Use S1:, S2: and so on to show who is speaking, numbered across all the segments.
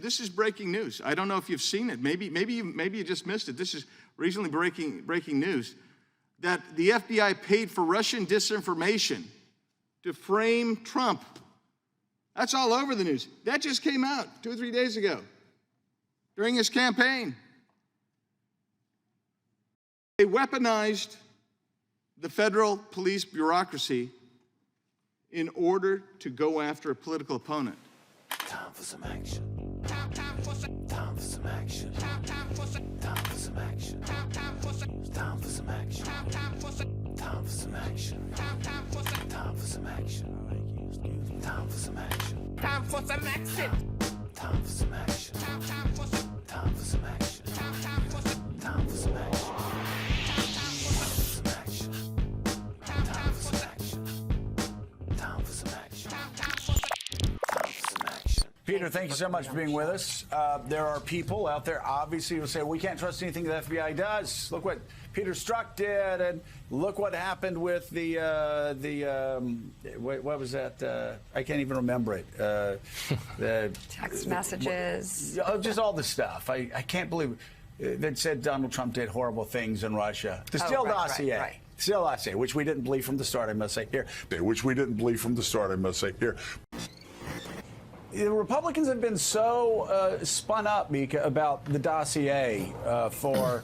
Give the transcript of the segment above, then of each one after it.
S1: This is breaking news. I don't know if you've seen it. Maybe you just missed it. This is recently breaking news that the FBI paid for Russian disinformation to frame Trump. That's all over the news. That just came out 2 or 3 days ago during his campaign. They weaponized the federal police bureaucracy in order to go after a political opponent.
S2: Time for some action. Time for some action. Time for some action. Time for some action. Time for some action. Time for some action. Time for some action. Time for some action. Time for some action. Time for some action. Time for some action. Time for some action. Time for some action.
S3: Peter, thank you so much for being with us. There are people out there, obviously, who say, we can't trust anything the FBI does. Look what Peter Strzok did, and look what happened with what was that? I can't even remember it. The
S4: text messages.
S3: Just all the stuff. I can't believe that said Donald Trump did horrible things in Russia. The Steele Dossier.
S4: Right.
S3: Steele Dossier, which we didn't believe from the start, I must say here. Which we didn't believe from the start, I must say here. The Republicans have been so spun up, Mika, about the dossier for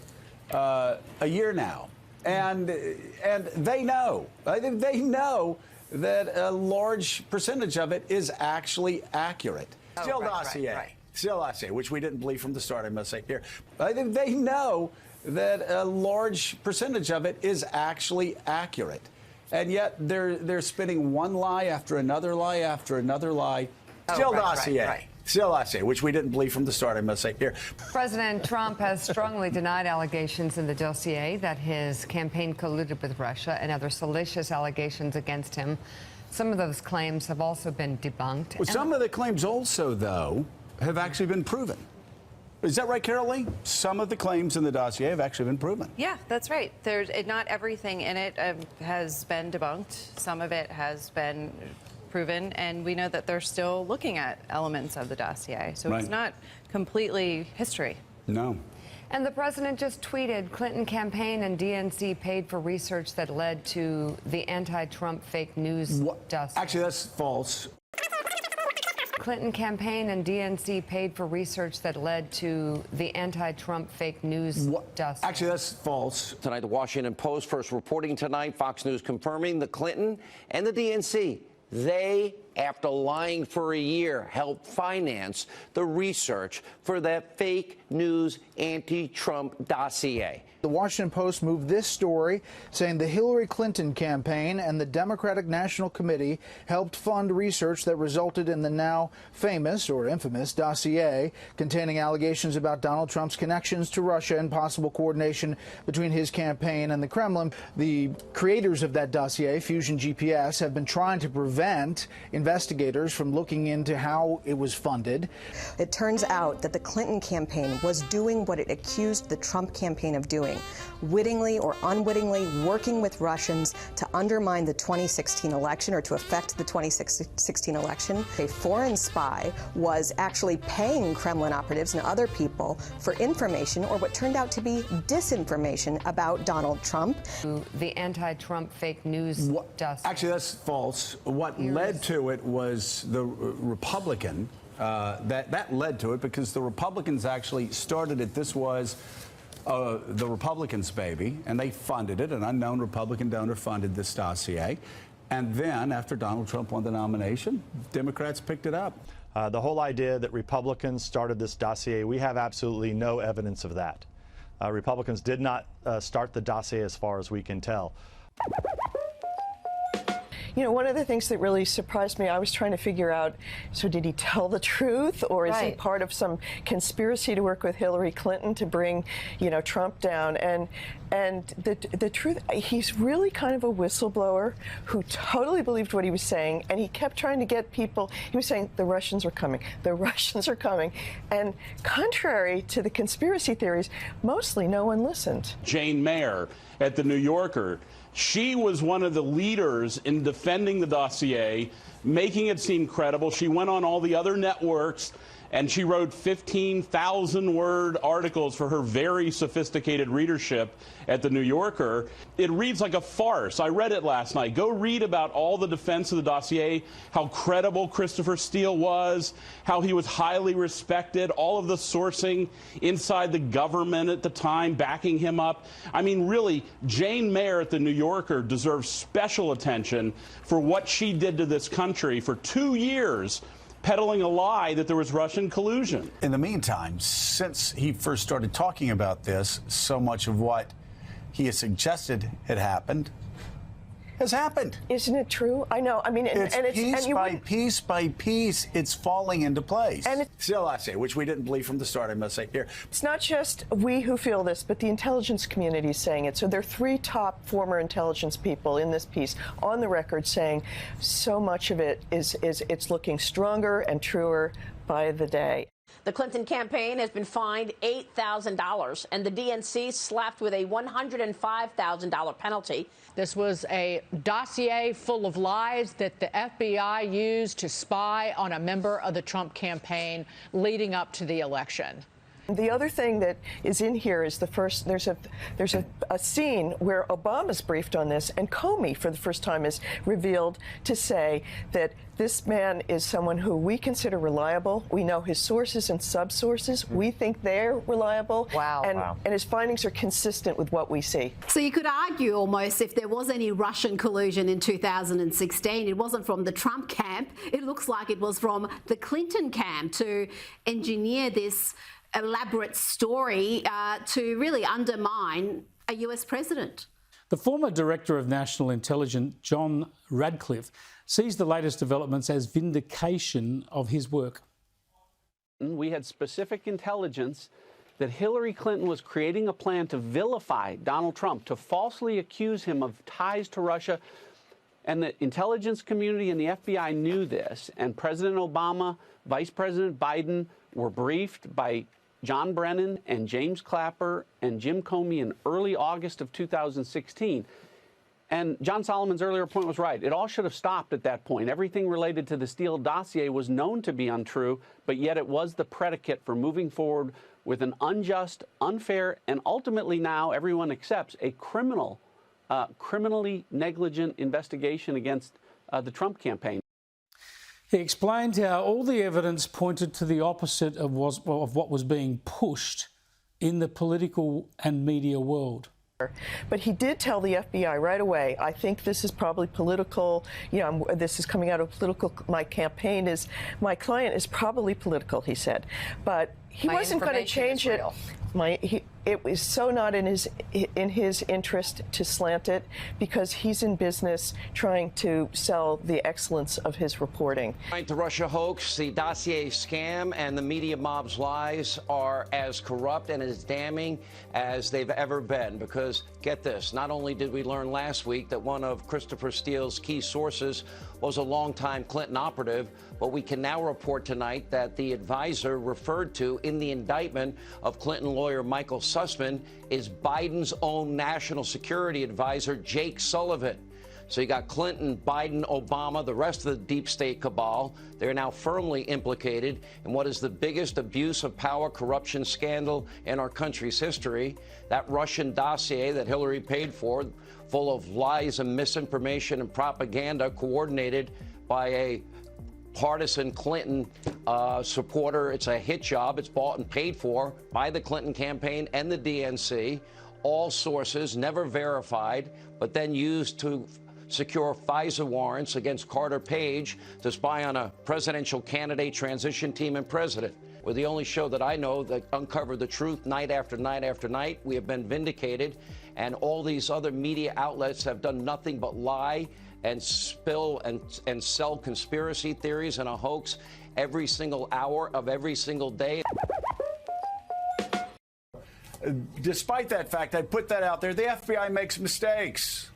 S3: a year now, and they know. I think they know that a large percentage of it is actually accurate. Steele Dossier, Steele Dossier, which we didn't believe from the start, I must say here. I think they know that a large percentage of it is actually accurate, and yet they're spinning one lie after another lie after another lie. Steele Dossier. Steele Dossier, which we didn't believe from the start, I must say here.
S4: President Trump has strongly denied allegations in the dossier that his campaign colluded with Russia and other salacious allegations against him. Some of those claims have also been debunked.
S3: Well, some of the claims also, though, have actually been proven. Is that right, Carol Lee? Some of the claims in the dossier have actually been proven.
S5: Yeah, that's right. Not everything in it has been debunked. Some of it has been proven, and we know that they're still looking at elements of the dossier. So It's not completely history.
S3: No.
S4: And the president just tweeted, Clinton campaign and DNC paid for research that led to the anti-Trump fake news dossier.
S3: Actually, that's false.
S4: Clinton campaign and DNC paid for research that led to the anti-Trump fake news dossier.
S3: Actually, that's false.
S6: Tonight, the Washington Post first reporting tonight, Fox News confirming the Clinton and the DNC. They, after lying for a year, helped finance the research for that fake news anti-Trump dossier.
S7: The Washington Post moved this story, saying the Hillary Clinton campaign and the Democratic National Committee helped fund research that resulted in the now famous or infamous dossier containing allegations about Donald Trump's connections to Russia and possible coordination between his campaign and the Kremlin. The creators of that dossier, Fusion GPS, have been trying to prevent investigators from looking into how it was funded.
S8: It turns out that the Clinton campaign was doing what it accused the Trump campaign of doing, wittingly or unwittingly working with Russians to undermine the 2016 election or to affect the 2016 election. A foreign spy was actually paying Kremlin operatives and other people for information or what turned out to be disinformation about Donald Trump.
S4: The anti-Trump fake news dossier.
S3: Actually, that's false. What led to it was the Republican. That led to it because the Republicans actually started it. This was the Republicans' baby, and they funded it. An unknown Republican donor funded this dossier. And then, after Donald Trump won the nomination, Democrats picked it up.
S9: The whole idea that Republicans started this dossier, we have absolutely no evidence of that. Republicans did not start the dossier as far as we can tell.
S10: You know, one of the things that really surprised me, I was trying to figure out, so did he tell the truth, or is he part of some conspiracy to work with Hillary Clinton to bring, you know, Trump down? And the truth, he's really kind of a whistleblower who totally believed what he was saying, and he kept trying to get people, he was saying, the Russians are coming, the Russians are coming. And contrary to the conspiracy theories, mostly no one listened.
S11: Jane Mayer at The New Yorker, she was one of the leaders in defending the dossier, making it seem credible. She went on all the other networks and she wrote 15,000-word articles for her very sophisticated readership at The New Yorker. It reads like a farce. I read it last night. Go read about all the defense of the dossier, how credible Christopher Steele was, how he was highly respected, all of the sourcing inside the government at the time backing him up. I mean, really, Jane Mayer at The New Yorker deserves special attention for what she did to this country for 2 years, peddling a lie that there was Russian collusion.
S3: In the meantime, since he first started talking about this, so much of what he has suggested had happened has happened.
S10: Isn't it true? I know. I mean,
S3: piece by piece, it's falling into place. And still, I say, which we didn't believe from the start, I must say here.
S10: It's not just we who feel this, but the intelligence community is saying it. So there are 3 top former intelligence people in this piece on the record saying so much of it is it's looking stronger and truer by the day.
S12: The Clinton campaign has been fined $8,000, and the DNC slapped with a $105,000 penalty.
S13: This was a dossier full of lies that the FBI used to spy on a member of the Trump campaign leading up to the election.
S10: The other thing that is in here is there's a scene where Obama's briefed on this, and Comey, for the first time, is revealed to say that this man is someone who we consider reliable. We know his sources and sub-sources. We think they're reliable.
S4: Wow.
S10: And his findings are consistent with what we see.
S14: So you could argue almost if there was any Russian collusion in 2016, it wasn't from the Trump camp. It looks like it was from the Clinton camp to engineer this elaborate story to really undermine a US president.
S15: The former Director of National Intelligence, John Radcliffe, sees the latest developments as vindication of his work.
S16: We had specific intelligence that Hillary Clinton was creating a plan to vilify Donald Trump, to falsely accuse him of ties to Russia. And the intelligence community and the FBI knew this. And President Obama, Vice President Biden were briefed by John Brennan and James Clapper and Jim Comey in early August of 2016. And John Solomon's earlier point was right. It all should have stopped at that point. Everything related to the Steele dossier was known to be untrue, but yet it was the predicate for moving forward with an unjust, unfair, and ultimately now everyone accepts a criminally negligent investigation against the Trump campaign.
S15: He explained how all the evidence pointed to the opposite of what was being pushed in the political and media world.
S10: But he did tell the FBI right away, I think this is probably political, this is coming out of political, my client is probably political, he said. But he wasn't going to change it. It was so not in his interest to slant it, because he's in business trying to sell the excellence of his reporting.
S6: The Russia hoax, the dossier scam, and the media mob's lies are as corrupt and as damning as they've ever been. Because, get this, not only did we learn last week that one of Christopher Steele's key sources was a longtime Clinton operative, but we can now report tonight that the advisor referred to in the indictment of Clinton lawyer Michael Sussman is Biden's own national security advisor, Jake Sullivan. So you got Clinton, Biden, Obama, the rest of the deep state cabal. They're now firmly implicated in what is the biggest abuse of power corruption scandal in our country's history. That Russian dossier that Hillary paid for, full of lies and misinformation and propaganda coordinated by a partisan Clinton supporter. It's a hit job. It's bought and paid for by the Clinton campaign and the DNC. All sources never verified, but then used to secure FISA warrants against Carter Page to spy on a presidential candidate, transition team, and president. We're the only show that I know that uncovered the truth night after night after night. We have been vindicated, and all these other media outlets have done nothing but lie and spill and sell conspiracy theories and a hoax every single hour of every single day.
S3: Despite that fact, I put that out there, the FBI makes mistakes.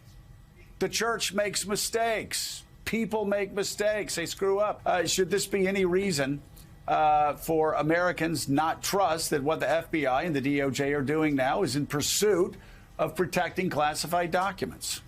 S3: The church makes mistakes. People make mistakes. They screw up. Should this be any reason for Americans not trust that what the FBI and the DOJ are doing now is in pursuit of protecting classified documents?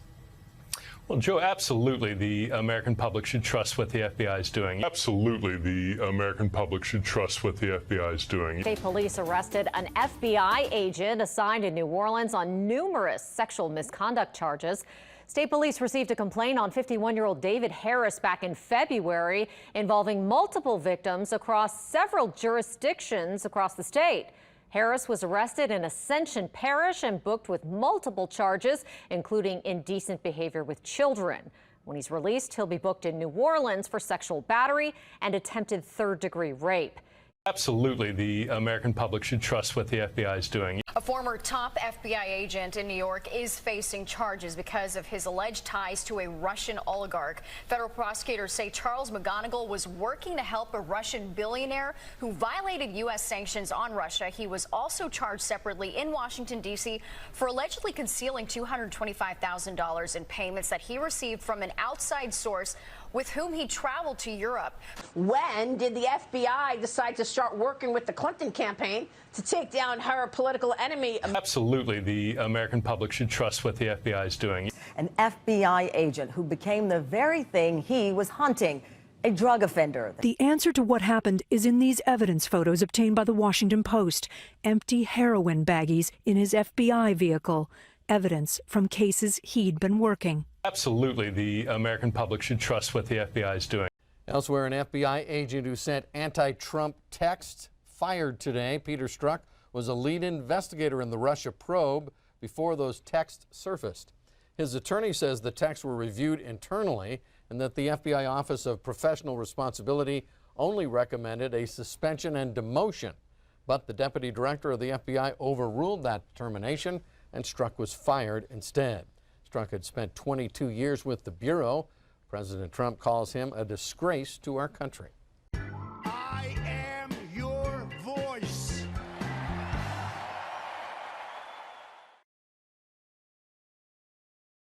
S17: Well, Joe, absolutely the American public should trust what the FBI is doing. Absolutely the American public should trust what the FBI is doing.
S18: State police arrested an FBI agent assigned in New Orleans on numerous sexual misconduct charges. State police received a complaint on 51-year-old David Harris back in February involving multiple victims across several jurisdictions across the state. Harris was arrested in Ascension Parish and booked with multiple charges, including indecent behavior with children. When he's released, he'll be booked in New Orleans for sexual battery and attempted third-degree rape.
S17: Absolutely the American public should trust what the FBI is doing.
S19: A former top FBI agent in New York is facing charges because of his alleged ties to a Russian oligarch. Federal prosecutors say Charles McGonigal was working to help a Russian billionaire who violated U.S. sanctions on Russia. He was also charged separately in Washington, D.C. for allegedly concealing $225,000 in payments that he received from an outside source with whom he traveled to Europe.
S12: When did the FBI decide to start working with the Clinton campaign to take down her political enemy?
S17: Absolutely the American public should trust what the FBI is doing.
S20: An FBI agent who became the very thing he was hunting, a drug offender.
S21: The answer to what happened is in these evidence photos obtained by the Washington Post. Empty heroin baggies in his FBI vehicle. Evidence from cases he'd been working.
S17: Absolutely the American public should trust what the FBI is doing.
S22: Elsewhere, an FBI agent who sent anti-Trump texts fired today. Peter Strzok was a lead investigator in the Russia probe before those texts surfaced. His attorney says the texts were reviewed internally and that the FBI Office of Professional Responsibility only recommended a suspension and demotion. But the deputy director of the FBI overruled that determination and Strzok was fired instead. Strzok had spent 22 years with the Bureau. President Trump calls him a disgrace to our country.